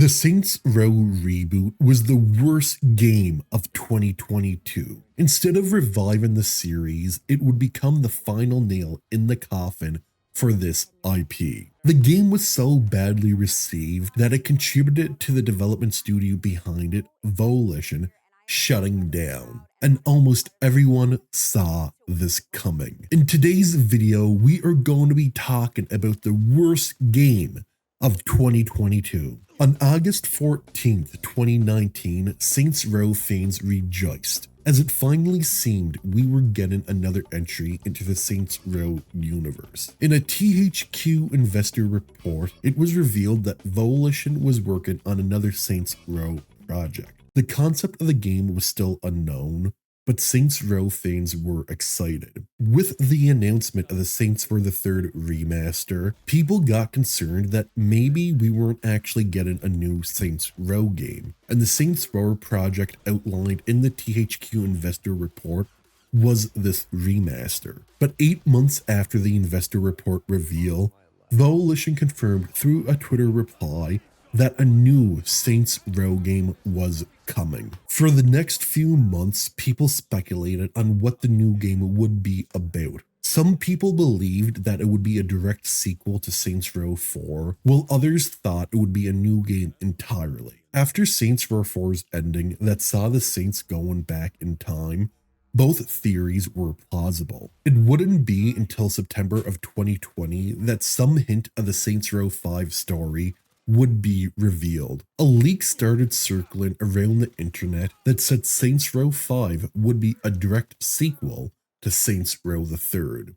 The Saints Row Reboot was the worst game of 2022. Instead of reviving the series, it would become the final nail in the coffin for this IP. The game was so badly received that it contributed to the development studio behind it, Volition, shutting down. And almost everyone saw this coming. In today's video, we are going to be talking about the worst game of 2022. On August 14th, 2019, Saints Row fans rejoiced, as it finally seemed we were getting another entry into the Saints Row universe. In a THQ investor report, it was revealed that Volition was working on another Saints Row project. The concept of the game was still unknown, but Saints Row fans were excited. With the announcement of the Saints Row the Third remaster, people got concerned that maybe we weren't actually getting a new Saints Row game, and the Saints Row project outlined in the THQ investor report was this remaster. But 8 months after the investor report reveal, Volition confirmed through a Twitter reply that a new Saints Row game was coming. For the next few months, people speculated on what the new game would be about. Some people believed that it would be a direct sequel to Saints Row 4, while others thought it would be a new game entirely. After Saints Row 4's ending that saw the Saints going back in time, both theories were plausible. It wouldn't be until September of 2020 that some hint of the Saints Row 5 story would be revealed. A leak started circling around the internet that said Saints Row 5 would be a direct sequel to Saints Row the Third,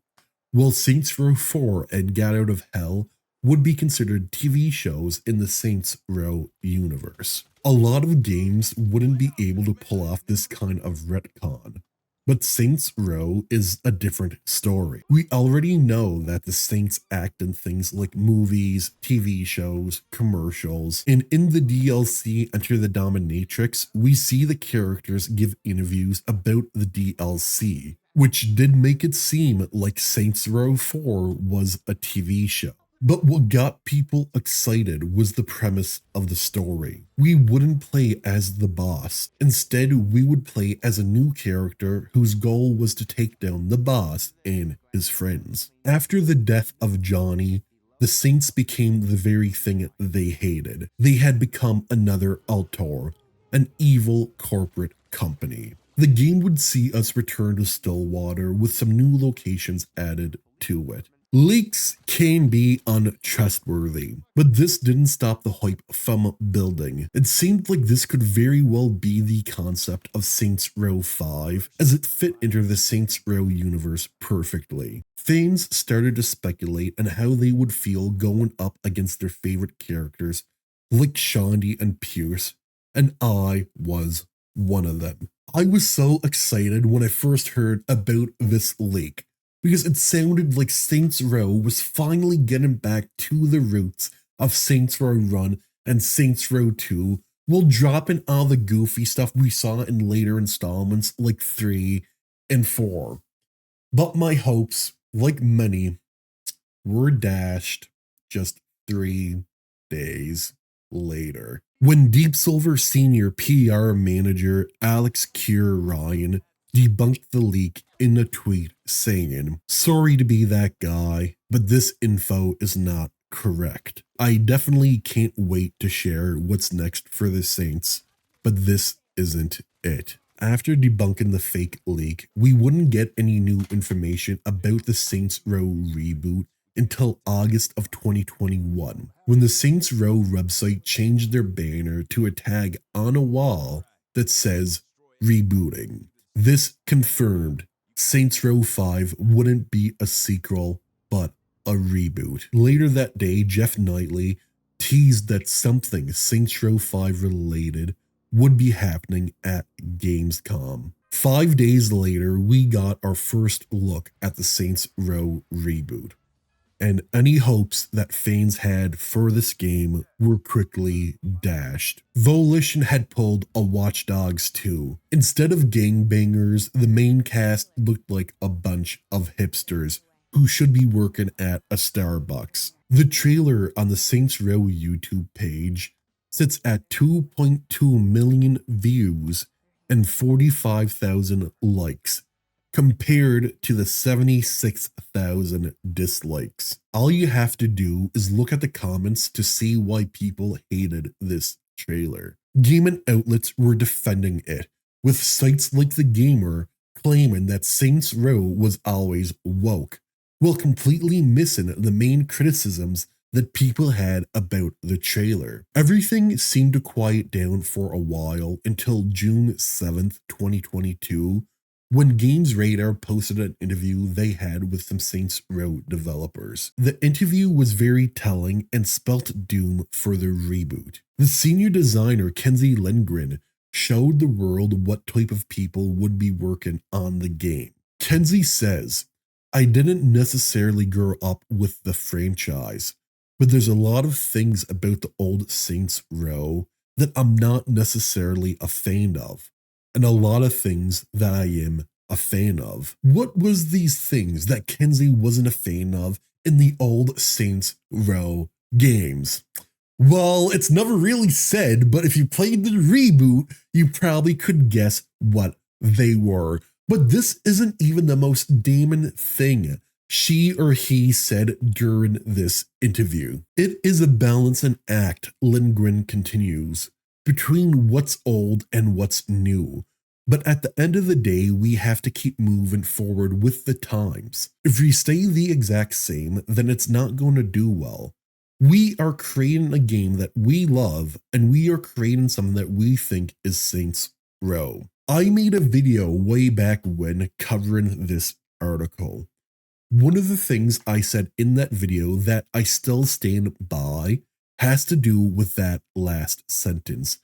while Saints Row 4 and Get Out of Hell would be considered TV shows in the Saints Row universe. A lot of games wouldn't be able to pull off this kind of retcon, but Saints Row is a different story. We already know that the Saints act in things like movies, TV shows, commercials, and in the DLC Enter the Dominatrix, we see the characters give interviews about the DLC, which did make it seem like Saints Row 4 was a TV show. But what got people excited was the premise of the story. We wouldn't play as the boss. Instead, we would play as a new character whose goal was to take down the boss and his friends. After the death of Johnny, the Saints became the very thing they hated. They had become another Altor, an evil corporate company. The game would see us return to Stillwater with some new locations added to it. Leaks can be untrustworthy, but this didn't stop the hype from building. It seemed like this could very well be the concept of Saints Row 5, as it fit into the Saints Row universe perfectly. Fans started to speculate on how they would feel going up against their favorite characters like Shandy and Pierce, and I was one of them. I was so excited when I first heard about this leak, because it sounded like Saints Row was finally getting back to the roots of Saints Row Run and Saints Row 2, while dropping all the goofy stuff we saw in later installments like 3 and 4. But my hopes, like many, were dashed just 3 days later, when Deep Silver Senior PR manager Alex Kier Ryan debunked the leak in a tweet saying, "Sorry to be that guy, but this info is not correct. I definitely can't wait to share what's next for the Saints, but this isn't it." After debunking the fake leak, we wouldn't get any new information about the Saints Row reboot until August of 2021, when the Saints Row website changed their banner to a tag on a wall that says "rebooting." This confirmed Saints Row 5 wouldn't be a sequel, but a reboot. Later that day, Jeff Knightley teased that something Saints Row 5 related would be happening at Gamescom. 5 days later, we got our first look at the Saints Row reboot, and any hopes that fans had for this game were quickly dashed. Volition had pulled a Watch Dogs 2. Instead of gangbangers, the main cast looked like a bunch of hipsters who should be working at a Starbucks. The trailer on the Saints Row YouTube page sits at 2.2 million views and 45,000 likes, compared to the 76,000 dislikes. All you have to do is look at the comments to see why people hated this trailer. Gaming outlets were defending it, with sites like The Gamer claiming that Saints Row was always woke, while completely missing the main criticisms that people had about the trailer. Everything seemed to quiet down for a while until June 7th, 2022, when Games Radar posted an interview they had with some Saints Row developers. The interview was very telling and spelt doom for the reboot. The senior designer Kenzie Lindgren showed the world what type of people would be working on the game. Kenzie says, "I didn't necessarily grow up with the franchise, but there's a lot of things about the old Saints Row that I'm not necessarily a fan of, and a lot of things that I am a fan of." What was these things that Kenzie wasn't a fan of in the old Saints Row games? Well, it's never really said, but if you played the reboot, you probably could guess what they were. But this isn't even the most Damon thing she or he said during this interview. It is a balancing act, Lindgren continues, between what's old and what's new. But at the end of the day, we have to keep moving forward with the times. If we stay the exact same, then it's not going to do well. We are creating a game that we love, and we are creating something that we think is Saints Row. I made a video way back when covering this article. One of the things I said in that video that I still stand by has to do with that last sentence.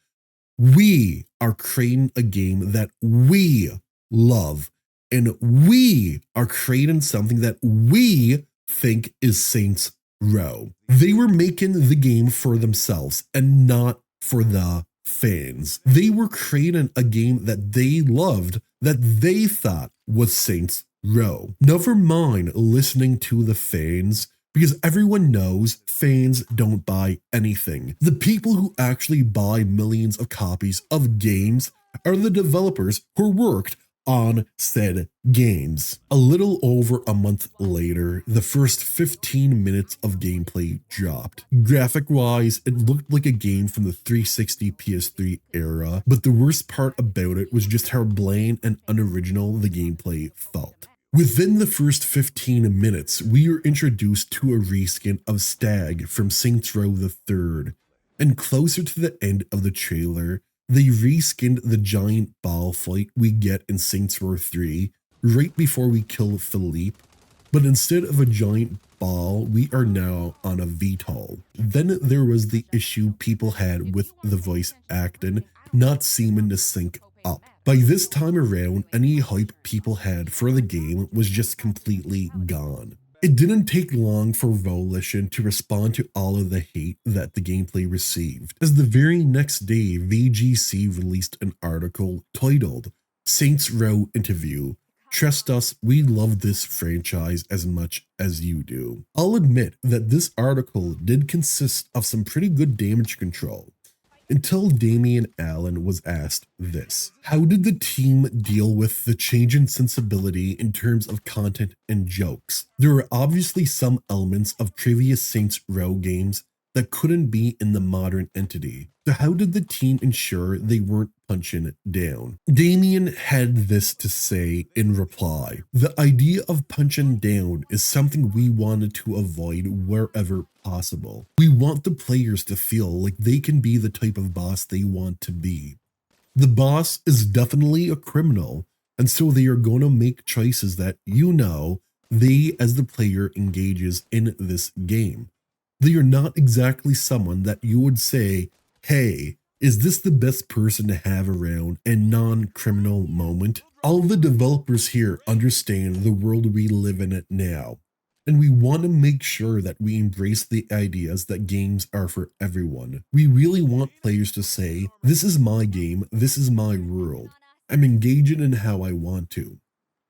We are creating a game that we love, and we are creating something that we think is Saints Row. They were making the game for themselves and not for the fans. They were creating a game that they loved, that they thought was Saints Row. Never mind listening to the fans, because everyone knows fans don't buy anything. The people who actually buy millions of copies of games are the developers who worked on said games. A little over a month later, the first 15 minutes of gameplay dropped. Graphic-wise, it looked like a game from the 360 PS3 era, but the worst part about it was just how bland and unoriginal the gameplay felt. Within the first 15 minutes, we are introduced to a reskin of Stag from Saints Row the Third, and closer to the end of the trailer, they reskinned the giant ball fight we get in Saints Row 3 right before we kill Philippe, but instead of a giant ball, we are now on a VTOL. Then there was the issue people had with the voice acting not seeming to sync up. By this time around, any hype people had for the game was just completely gone. It didn't take long for Volition to respond to all of the hate that the gameplay received, as the very next day VGC released an article titled Saints Row Interview. Trust us, we love this franchise as much as you do. I'll admit that this article did consist of some pretty good damage control, until Damian Allen was asked this: how did the team deal with the change in sensibility in terms of content and jokes? There are obviously some elements of previous Saints Row games that couldn't be in the modern entity. So how did the team ensure they weren't punching down? Damian had this to say in reply: the idea of punching down is something we wanted to avoid wherever possible. We want the players to feel like they can be the type of boss they want to be. The boss is definitely a criminal, and so they are going to make choices that, they as the player engages in this game. They are not exactly someone that you would say, hey, is this the best person to have around a non-criminal moment? All the developers here understand the world we live in it now, and we want to make sure that we embrace the ideas that games are for everyone. We really want players to say, this is my game, this is my world. I'm engaging in how I want to.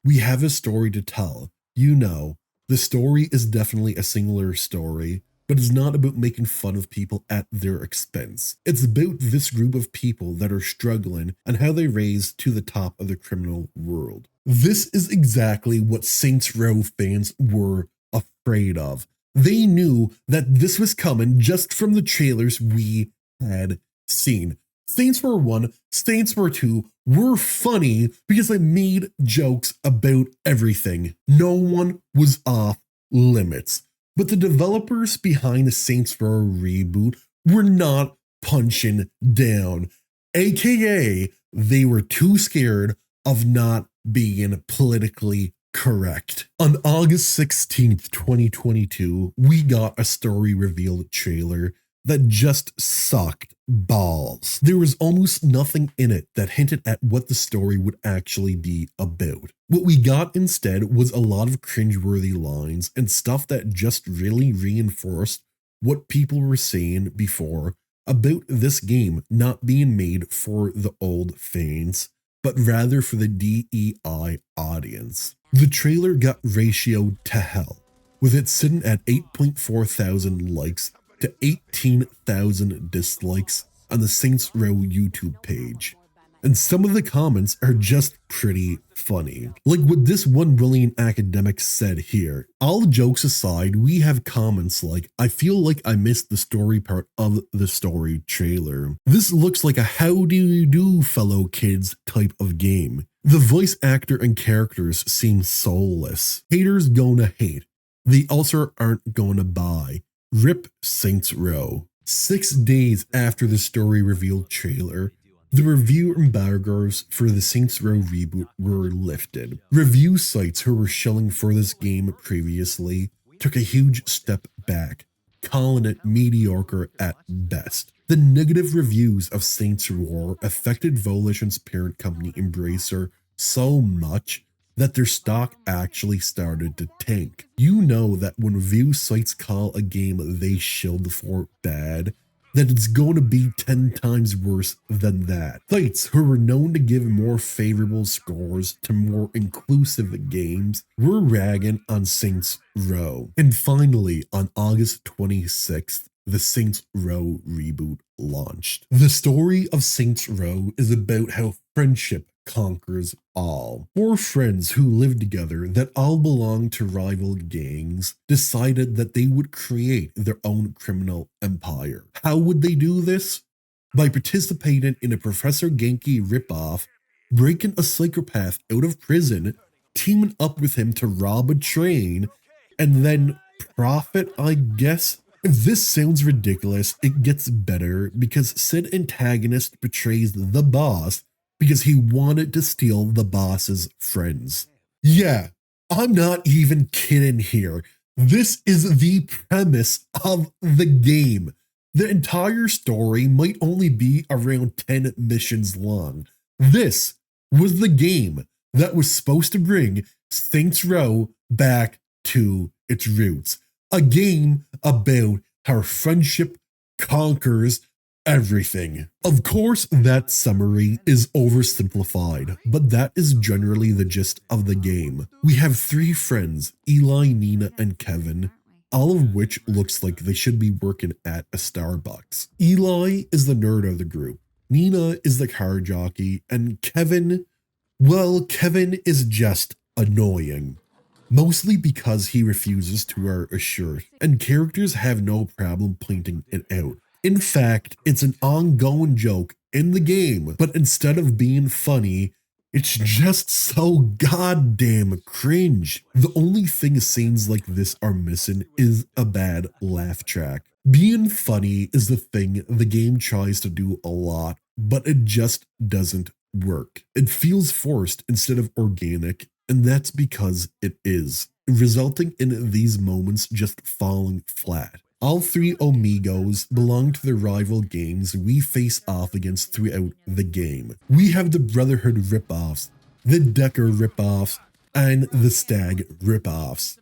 We have a story to tell. The story is definitely a singular story, but it's not about making fun of people at their expense. It's about this group of people that are struggling and how they rise to the top of the criminal world. This is exactly what Saints Row fans were afraid of. They knew that this was coming just from the trailers we had seen. Saints Row 1, Saints Row 2 were funny because they made jokes about everything. No one was off limits. But the developers behind the Saints Row reboot were not punching down. AKA, they were too scared of not being politically correct. On August 16th, 2022, we got a story reveal trailer that just sucked balls. There was almost nothing in it that hinted at what the story would actually be about. What we got instead was a lot of cringeworthy lines and stuff that just really reinforced what people were saying before about this game not being made for the old fans, but rather for the DEI audience. The trailer got ratioed to hell, with it sitting at 8.4 thousand likes to 18,000 dislikes on the Saints Row YouTube page. And some of the comments are just pretty funny. Like what this one brilliant academic said here. All jokes aside, we have comments like, I feel like I missed the story part of the story trailer. This looks like a how do you do fellow kids type of game. The voice actor and characters seem soulless. Haters gonna hate. They also aren't gonna buy. Rip Saints Row. 6 days after the story reveal trailer, the review embargoes for the Saints Row reboot were lifted. Review sites who were shilling for this game previously took a huge step back, calling it mediocre at best. The negative reviews of Saints Row affected Volition's parent company Embracer so much that their stock actually started to tank. You know that when review sites call a game they shilled for bad, that it's going to be 10 times worse than that. Sites who were known to give more favorable scores to more inclusive games were ragging on Saints Row. And finally, on August 26th, the Saints Row reboot launched. The story of Saints Row is about how friendship conquers all. 4 friends who lived together that all belonged to rival gangs decided that they would create their own criminal empire. How would they do this? By participating in a Professor Genki ripoff, breaking a psychopath out of prison, teaming up with him to rob a train, and then profit, I guess? If this sounds ridiculous, it gets better because said antagonist betrays the boss because he wanted to steal the boss's friends. Yeah, I'm not even kidding here. This is the premise of the game. The entire story might only be around 10 missions long. This was the game that was supposed to bring Saints Row back to its roots. A game about how friendship conquers everything. Of course, that summary is oversimplified, but that is generally the gist of the game. We have 3 friends, Eli, Nina, and Kevin, all of which looks like they should be working at a Starbucks. Eli is the nerd of the group, Nina is the car jockey, and Kevin, well, Kevin is just annoying. Mostly because he refuses to wear a shirt, and characters have no problem pointing it out. In fact, it's an ongoing joke in the game, but instead of being funny, it's just so goddamn cringe. The only thing scenes like this are missing is a bad laugh track. Being funny is the thing the game tries to do a lot, but it just doesn't work. It feels forced instead of organic, and that's because it is, resulting in these moments just falling flat. All 3 Amigos belong to the rival gangs we face off against throughout the game. We have the Brotherhood ripoffs, the Decker ripoffs, and the Stag ripoffs,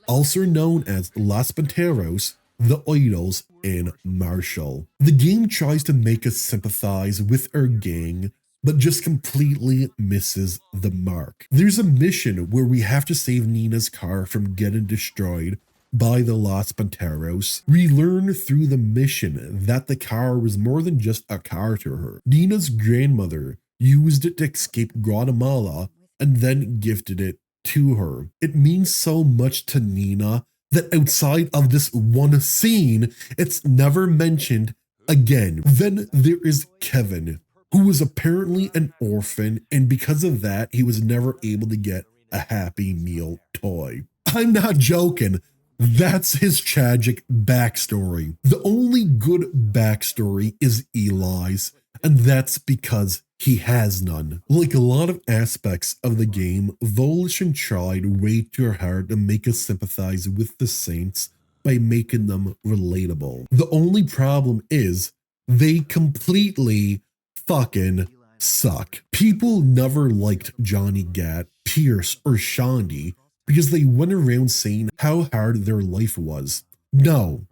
also known as Las Panteros, the Idols, and Marshall. The game tries to make us sympathize with our gang, but just completely misses the mark. There's a mission where we have to save Nina's car from getting destroyed by the Los Panteros, we learn through the mission that the car was more than just a car to her. Nina's grandmother used it to escape Guatemala and then gifted it to her. It means so much to Nina that outside of this one scene, it's never mentioned again. Then there is Kevin, who was apparently an orphan, and because of that, he was never able to get a Happy Meal toy. I'm not joking. That's his tragic backstory. The only good backstory is Eli's, and that's because he has none. Like a lot of aspects of the game, Volition tried way too hard to make us sympathize with the Saints by making them relatable. The only problem is they completely fucking suck. People never liked Johnny Gat, Pierce, or Shandy because they went around saying how hard their life was. No,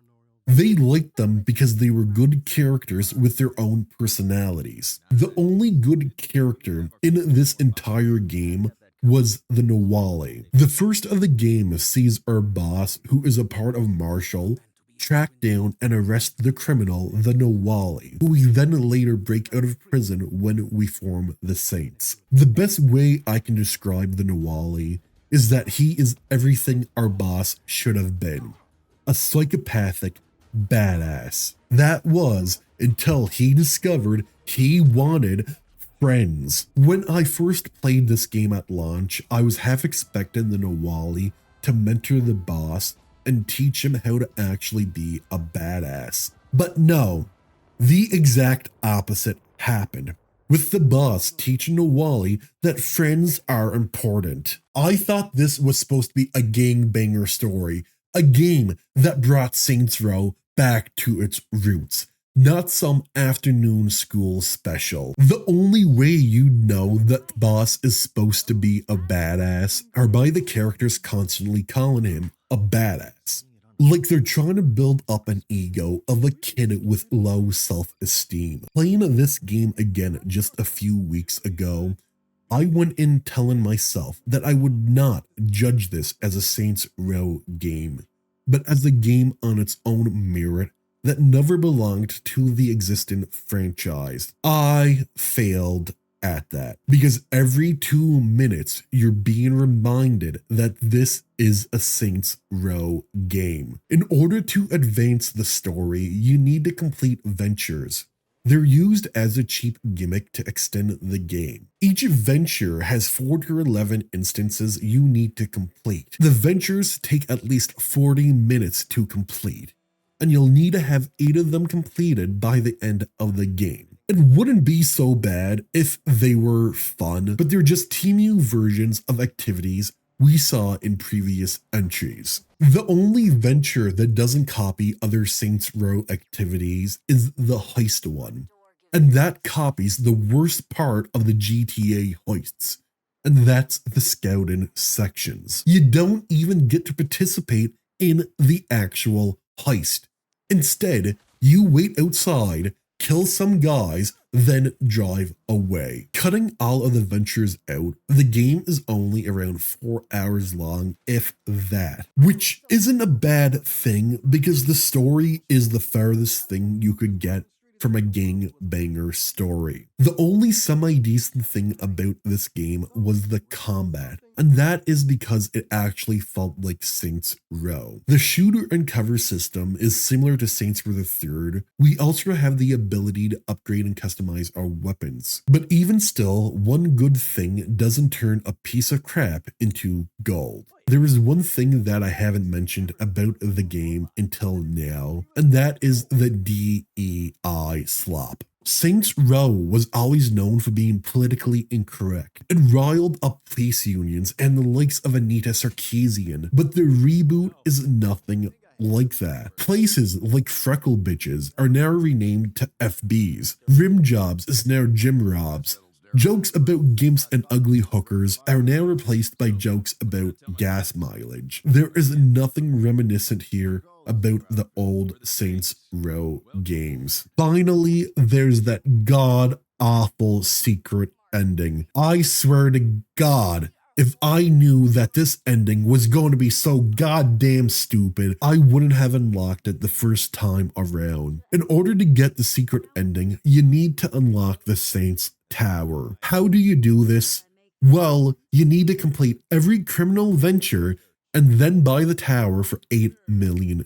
they liked them because they were good characters with their own personalities. The only good character in this entire game was the Nawali. The first of the game sees our boss, who is a part of Marshall, track down and arrest the criminal, the Nawali, who we then later break out of prison when we form the Saints. The best way I can describe the Nawali is that he is everything our boss should have been. A psychopathic badass. That was until he discovered he wanted friends. When I first played this game at launch, I was half expecting the Nawali to mentor the boss and teach him how to actually be a badass. But no, the exact opposite happened, with the boss teaching Nawali that friends are important. I thought this was supposed to be a gangbanger story, a game that brought Saints Row back to its roots, not some afternoon school special. The only way you know that the boss is supposed to be a badass are by the characters constantly calling him a badass. Like they're trying to build up an ego of a kid with low self-esteem. Playing this game again just a few weeks ago, I went in telling myself that I would not judge this as a Saints Row game, but as a game on its own merit that never belonged to the existing franchise. I failed at that because every 2 minutes you're being reminded that this is a Saints Row game. In order to advance the story, you need to complete ventures. They're used as a cheap gimmick to extend the game. Each venture has 4 to 11 instances you need to complete. The ventures take at least 40 minutes to complete, and you'll need to have 8 of them completed by the end of the game. It wouldn't be so bad if they were fun, but they're just TMU versions of activities we saw in previous entries. The only venture that doesn't copy other Saints Row activities is the heist one, and that copies the worst part of the GTA heists, and that's the scouting sections. You don't even get to participate in the actual heist. Instead, you wait outside, kill some guys, then drive away. Cutting all of the ventures out, the game is only around 4 hours long, if that. Which isn't a bad thing because the story is the farthest thing you could get from a gangbanger story. The only semi-decent thing about this game was the combat, and that is because it actually felt like Saints Row. The shooter and cover system is similar to Saints Row the Third. We also have the ability to upgrade and customize our weapons. But even still, one good thing doesn't turn a piece of crap into gold. There is one thing that I haven't mentioned about the game until now, and that is the DEI slop. Saints Row was always known for being politically incorrect. It riled up police unions and the likes of Anita Sarkeesian, but the reboot is nothing like that. Places like Freckle Bitches are now renamed to FBs. Rim Jobs is now Gym Robs. Jokes about gimps and ugly hookers are now replaced by jokes about gas mileage. There is nothing reminiscent here about the old Saints Row games. Finally, there's that god-awful secret ending. I swear to God, If I knew that this ending was going to be so goddamn stupid, I wouldn't have unlocked it the first time around. In order to get the secret ending, you need to unlock the Saints Tower. How do you do this? Well, you need to complete every criminal venture and then buy the tower for $8 million,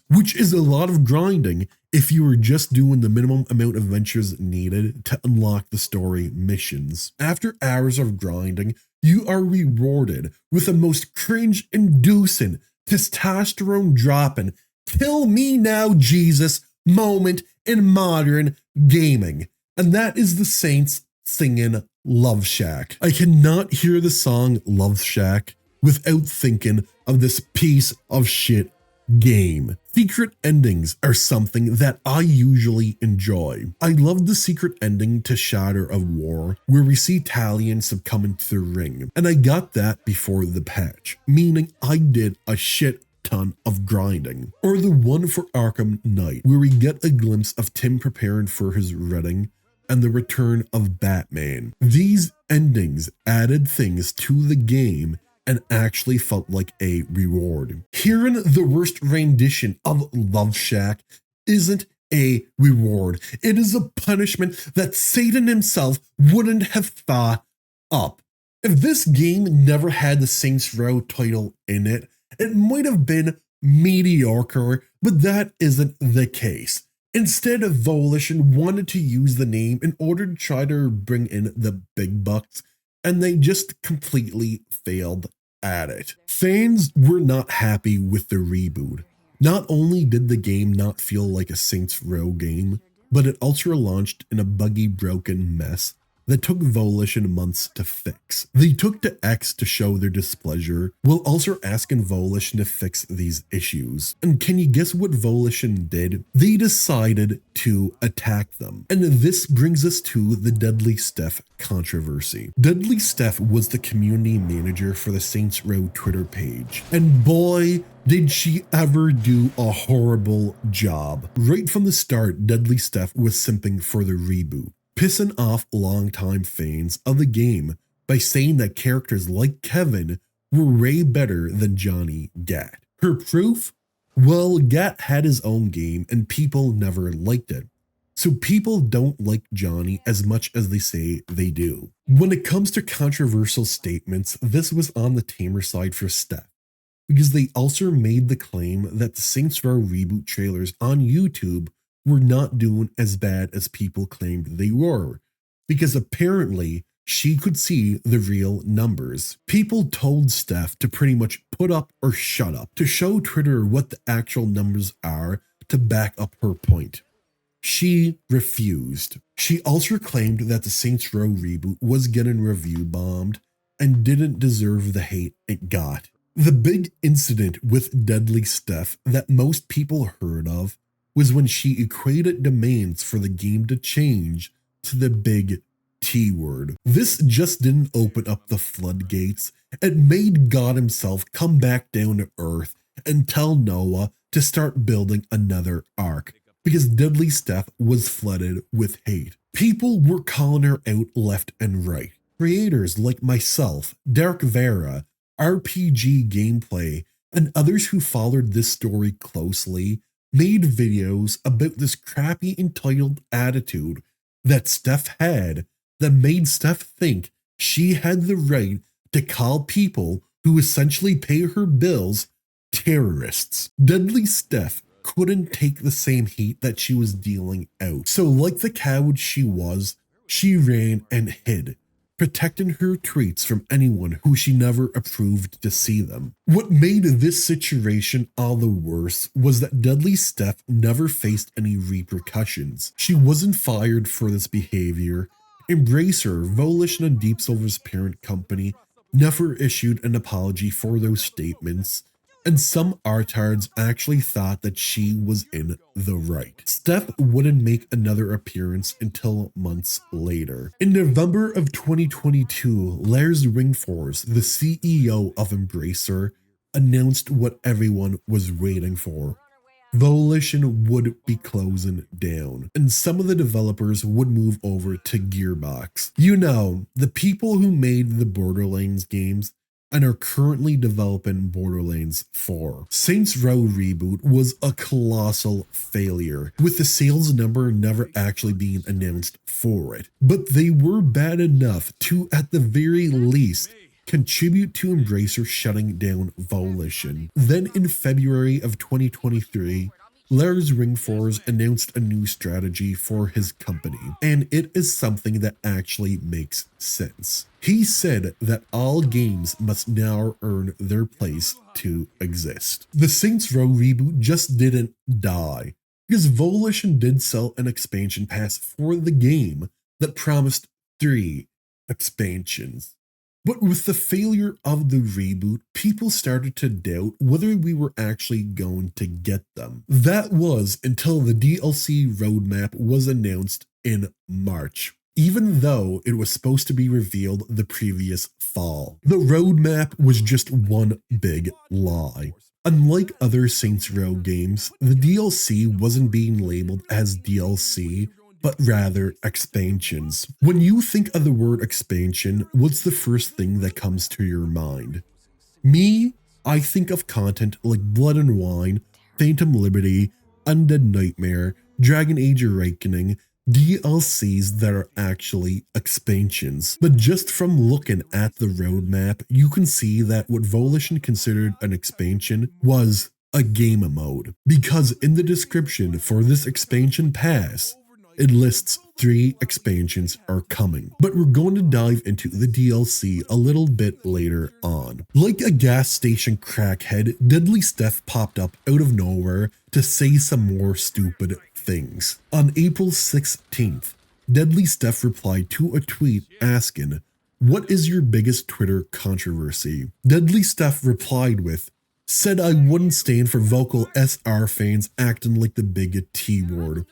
which is a lot of grinding if you were just doing the minimum amount of ventures needed to unlock the story missions. After hours of grinding, you are rewarded with the most cringe-inducing, testosterone-dropping, kill me now Jesus moment in modern gaming. And that is the Saints singing Love Shack. I cannot hear the song Love Shack without thinking of this piece of shit game. Secret endings are something that I usually enjoy. I love the secret ending to Shadow of War, where we see Talion succumbing to the ring, and I got that before the patch, meaning I did a shit ton of grinding. Or the one for Arkham Knight, where we get a glimpse of Tim preparing for his wedding and the return of Batman. These endings added things to the game and actually felt like a reward. Hearing the worst rendition of Love Shack isn't a reward. It is a punishment that Satan himself wouldn't have thought up. If this game never had the Saints Row title in it, it might have been mediocre, but that isn't the case. Instead, Volition wanted to use the name in order to try to bring in the big bucks, and they just completely failed at it. Fans were not happy with the reboot. Not only did the game not feel like a Saints Row game, but it also launched in a buggy, broken mess that took Volition months to fix. They took to X to show their displeasure, while also asking Volition to fix these issues. And can you guess what Volition did? They decided to attack them. And this brings us to the Deadly Steph controversy. Deadly Steph was the community manager for the Saints Row Twitter page, and boy, did she ever do a horrible job. Right from the start, Deadly Steph was simping for the reboot, pissing off longtime fans of the game by saying that characters like Kevin were way better than Johnny Gat. Her proof? Well, Gat had his own game and people never liked it. So people don't like Johnny as much as they say they do. When it comes to controversial statements, this was on the tamer side for Steph, because they also made the claim that the Saints Row Reboot trailers on YouTube were not doing as bad as people claimed they were, because apparently she could see the real numbers. People told Steph to pretty much put up or shut up, to show Twitter what the actual numbers are to back up her point. She refused. She also claimed that the Saints Row Reboot was getting review bombed and didn't deserve the hate it got. The big incident with Deadly Steph that most people heard of was when she equated demands for the game to change to the big T word. This just didn't open up the floodgates. It made God himself come back down to earth and tell Noah to start building another ark, because Deadly Steph was flooded with hate. People were calling her out left and right. Creators like myself, Derek Vera, RPG Gameplay, and others who followed this story closely made videos about this crappy entitled attitude that Steph had that made Steph think she had the right to call people who essentially pay her bills terrorists. Deadly Steph couldn't take the same heat that she was dealing out. So like the coward she was, she ran and hid, protecting her tweets from anyone who she never approved to see them. What made this situation all the worse was that Deadly Steph never faced any repercussions. She wasn't fired for this behavior. Embracer, Volition, and Deep Silver's parent company never issued an apology for those statements, and some artards actually thought that she was in the right. Steph wouldn't make another appearance until months later. In November of 2022, Lars Ringfors, the CEO of Embracer, announced what everyone was waiting for: Volition would be closing down, and some of the developers would move over to Gearbox. You know, the people who made the Borderlands games and are currently developing Borderlands 4. Saints Row Reboot was a colossal failure, with the sales number never actually being announced for it. But they were bad enough to, at the very least, contribute to Embracer shutting down Volition. Then in February of 2023, Lars Ringfors announced a new strategy for his company, and it is something that actually makes sense. He said that all games must now earn their place to exist. The Saints Row reboot just didn't die, because Volition did sell an expansion pass for the game that promised 3 expansions. But with the failure of the reboot, people started to doubt whether we were actually going to get them. That was until the DLC roadmap was announced in March, even though it was supposed to be revealed the previous fall. The roadmap was just one big lie. Unlike other Saints Row games, the DLC wasn't being labeled as DLC, but rather expansions. When you think of the word expansion, what's the first thing that comes to your mind? Me, I think of content like Blood and Wine, Phantom Liberty, Undead Nightmare, Dragon Age Awakening, DLCs that are actually expansions. But just from looking at the roadmap, you can see that what Volition considered an expansion was a game mode. Because in the description for this expansion pass, it lists 3 expansions are coming, but we're going to dive into the DLC a little bit later on. Like a gas station crackhead, Deadly Steph popped up out of nowhere to say some more stupid things. On April 16th, Deadly Steph replied to a tweet asking, "What is your biggest Twitter controversy?" Deadly Steph replied with, "Said I wouldn't stand for vocal SR fans acting like the big T word.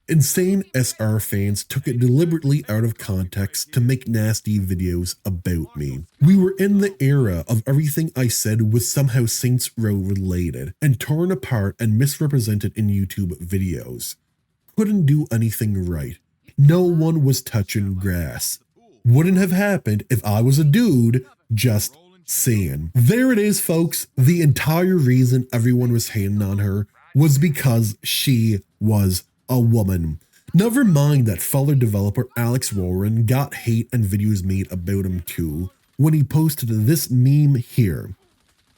Insane SR fans took it deliberately out of context to make nasty videos about me. We were in the era of everything I said was somehow Saints Row related and torn apart and misrepresented in YouTube videos. Couldn't do anything right. No one was touching grass. Wouldn't have happened if I was a dude, just saying." There it is, folks. The entire reason everyone was hating on her was because she was a woman. Never mind that fellow developer Alex Warren got hate and videos made about him too when he posted this meme here.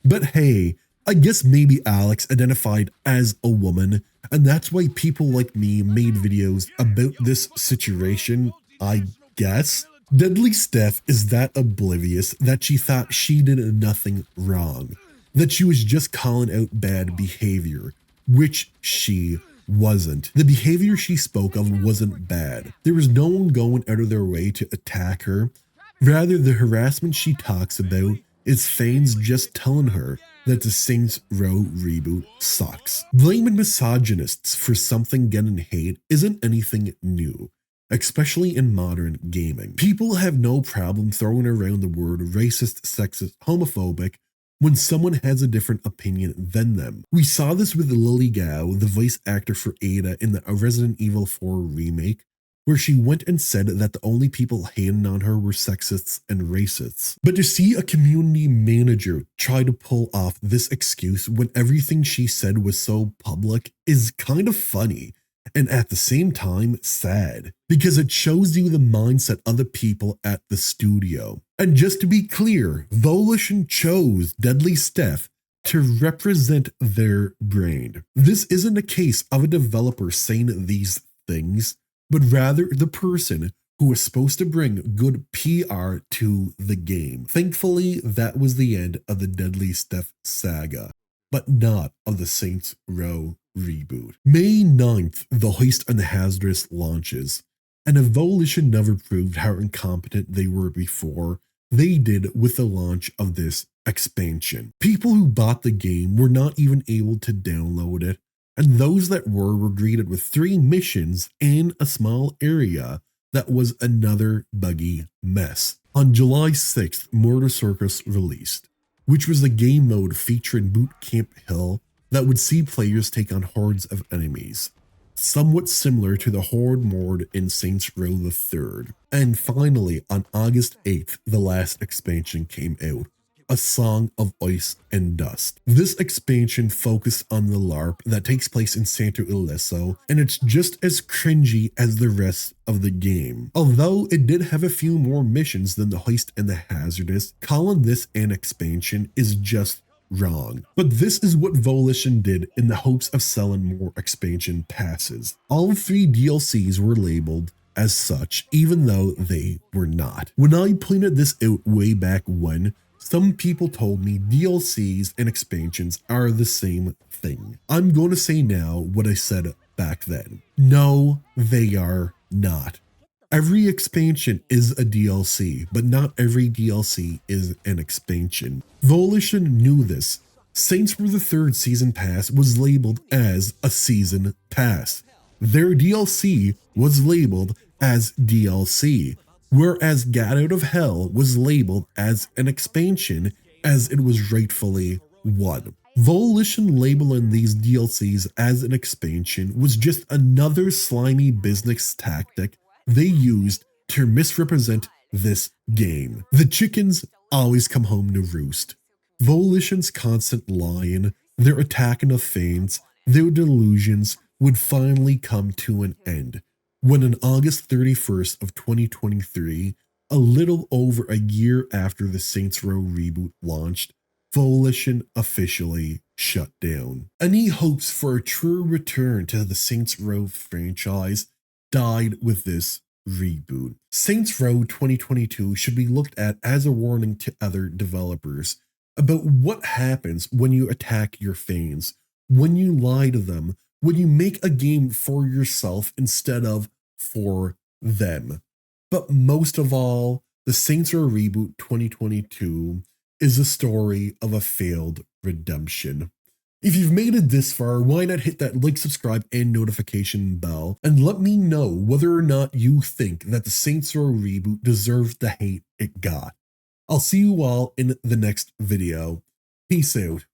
But hey, I guess maybe Alex identified as a woman, and that's why people like me made videos about this situation, I guess. Deadly Steph is that oblivious that she thought she did nothing wrong, that she was just calling out bad behavior, which she wasn't. The behavior she spoke of wasn't bad. There was no one going out of their way to attack her. Rather, the harassment she talks about is fans just telling her that the Saints Row reboot sucks. Blaming misogynists for something getting hate isn't anything new, especially in modern gaming. People have no problem throwing around the word racist, sexist, homophobic when someone has a different opinion than them. We saw this with Lily Gao, the voice actor for Ada in the Resident Evil 4 remake, where she went and said that the only people hating on her were sexists and racists. But to see a community manager try to pull off this excuse when everything she said was so public is kind of funny, and at the same time sad, because it shows you the mindset of the people at the studio. And just to be clear, Volition chose Deadly Steph to represent their brand. This isn't a case of a developer saying these things, but rather the person who was supposed to bring good PR to the game. Thankfully, that was the end of the Deadly Steph saga, but not of the Saints Row reboot. May 9th, the Heist and the Hazardous launches, and if Volition never proved how incompetent they were before, they did with the launch of this expansion. People who bought the game were not even able to download it, and those that were greeted with 3 missions and a small area that was another buggy mess. On July 6th, Murder Circus released, which was a game mode featuring Boot Camp Hill that would see players take on hordes of enemies, somewhat similar to the Horde mode in Saints Row the Third. And finally, on August 8th, the last expansion came out, A Song of Ice and Dust. This expansion focused on the LARP that takes place in Santo Ileso, and it's just as cringy as the rest of the game. Although it did have a few more missions than the Heist and the Hazardous, calling this an expansion is just wrong. But this is what Volition did in the hopes of selling more expansion passes. All 3 DLCs were labeled as such, even though they were not. When I pointed this out way back when, some people told me DLCs and expansions are the same thing. I'm going to say now what I said back then. No, they are not. Every expansion is a DLC, but not every DLC is an expansion. Volition knew this. Saints Row the Third Season Pass was labeled as a Season Pass. Their DLC was labeled as DLC, whereas Gat Out of Hell was labeled as an expansion, as it was rightfully one. Volition labeling these DLCs as an expansion was just another slimy business tactic they used to misrepresent this game. The chickens always come home to roost. Volition's constant lying, their attacking of fans, their delusions would finally come to an end when on August 31st of 2023, a little over a year after the Saints Row Reboot launched, Volition officially shut down. Any hopes for a true return to the Saints Row franchise died with this reboot. Saints Row 2022 should be looked at as a warning to other developers about what happens when you attack your fans, when you lie to them, when you make a game for yourself instead of for them. But most of all, the Saints Row Reboot 2022 is a story of a failed redemption. If you've made it this far, why not hit that like, subscribe, and notification bell, and let me know whether or not you think that the Saints Row Reboot deserves the hate it got. I'll see you all in the next video. Peace out.